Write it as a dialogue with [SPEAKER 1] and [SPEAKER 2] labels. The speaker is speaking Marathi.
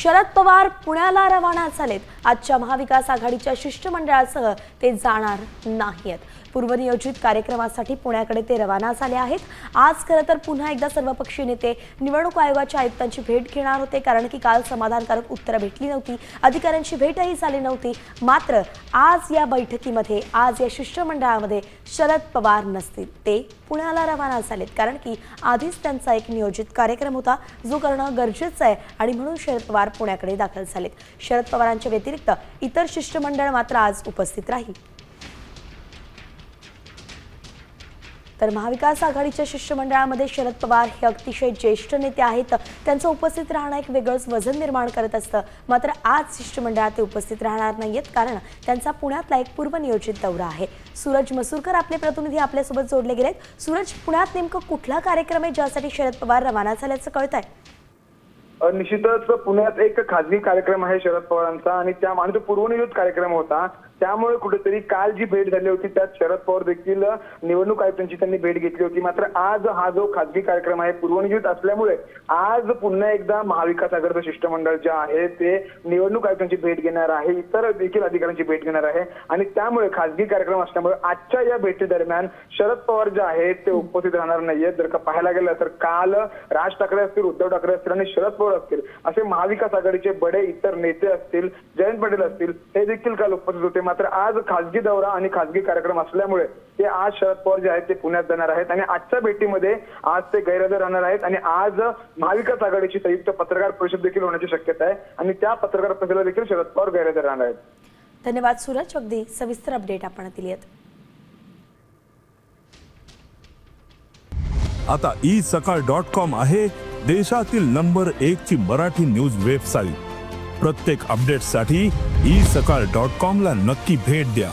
[SPEAKER 1] शरद पवार पुण्याला रवाना झालेत। आजच्या महाविकास आघाडीच्या शिष्टमंडळासह ते जाणार नाहीत। पूर्वनियोजित कार्यक्रमासाठी पुण्याकडे ते रवाना झाले आहेत। आज खरं तर पुन्हा एकदा सर्वपक्षीय नेते निवडणूक आयोगाच्या आयुक्तांची भेट घेणार होते, कारण की काल समाधानकारक उत्तरं भेटली नव्हती, अधिकाऱ्यांची भेटही झाली नव्हती। मात्र आज या बैठकीमध्ये, आज या शिष्टमंडळामध्ये शरद पवार नसतील, ते पुण्याला रवाना झालेत, कारण की आधीच त्यांचा एक नियोजित कार्यक्रम होता जो करणं गरजेचं आहे आणि म्हणून शरद पवार पुण्याकडे दाखल झालेत। शरद पवारांच्या व्यतिरिक्त इतर शिष्टमंडळ मात्र आज उपस्थित राहील। तर महाविकास आघाडीच्या शिष्टमंडळामध्ये शरद पवार हे अतिशय ज्येष्ठ नेते आहेत, त्यांचं उपस्थित राहणं एक वेगळंच वजन निर्माण करत असतं। मात्र आज शिष्टमंडळात ते उपस्थित राहणार नाहीत, कारण त्यांचा पुण्यातला एक पूर्वनियोजित दौरा आहे। सूरज मसूरकर आपले प्रतिनिधी आपल्यासोबत जोडले गेलेत। सूरज, पुण्यात नेमकं कुठला कार्यक्रम आहे ज्यासाठी शरद पवार रवाना झाल्याचं कळतंय?
[SPEAKER 2] निश्चितच पुण्यात एक खासगी कार्यक्रम आहे शरद पवारांचा आणि तो पूर्वनियोजित कार्यक्रम होता। त्यामुळे कुठेतरी काल जी भेट झाली होती त्यात शरद पवार देखील निवडणूक आयुक्तांची त्यांनी भेट घेतली होती। मात्र आज हा जो खासगी कार्यक्रम आहे पूर्वनियोजित असल्यामुळे आज पुन्हा एकदा महाविकास आघाडीचं शिष्टमंडळ जे आहे ते निवडणूक आयुक्तांची भेट घेणार आहे, इतर देखील अधिकाऱ्यांची भेट घेणार आहे आणि त्यामुळे खासगी कार्यक्रम असल्यामुळे आजच्या या भेटीदरम्यान शरद पवार जे आहेत ते उपस्थित राहणार नाहीयेत। जर का पाहायला गेलं तर काल राज ठाकरे असतील, उद्धव ठाकरे असतील आणि शरद पवार असतील असे महाविकास आघाडीचे बडे इतर नेते असतील, जयंत पाटील असतील, हे देखील काल उपस्थित होते। मात्र आज खासगी दौरा आणि खासगी कार्यक्रम असल्यामुळे ते आज शरद पवार जे आहेत ते पुण्यात जाणार आहेत आणि आजच्या भेटीमध्ये आज ते गैरहजर राहणार आहेत आणि आज महाविकास आघाडीची संयुक्त पत्रकार परिषद देखील होण्याची शक्यता आहे आणि त्या पत्रकार परिषदेला देखील शरद पवार गैरहजर राहणार आहेत।
[SPEAKER 1] धन्यवाद सूरज, अगदी सविस्तर अपडेट आपण दिलीत।
[SPEAKER 3] आता isakal.com आहे देशातील नंबर 1 ची मराठी न्यूज वेबसाईट। प्रत्येक अपडेटसाठी isakal.com ला नक्की भेट द्या।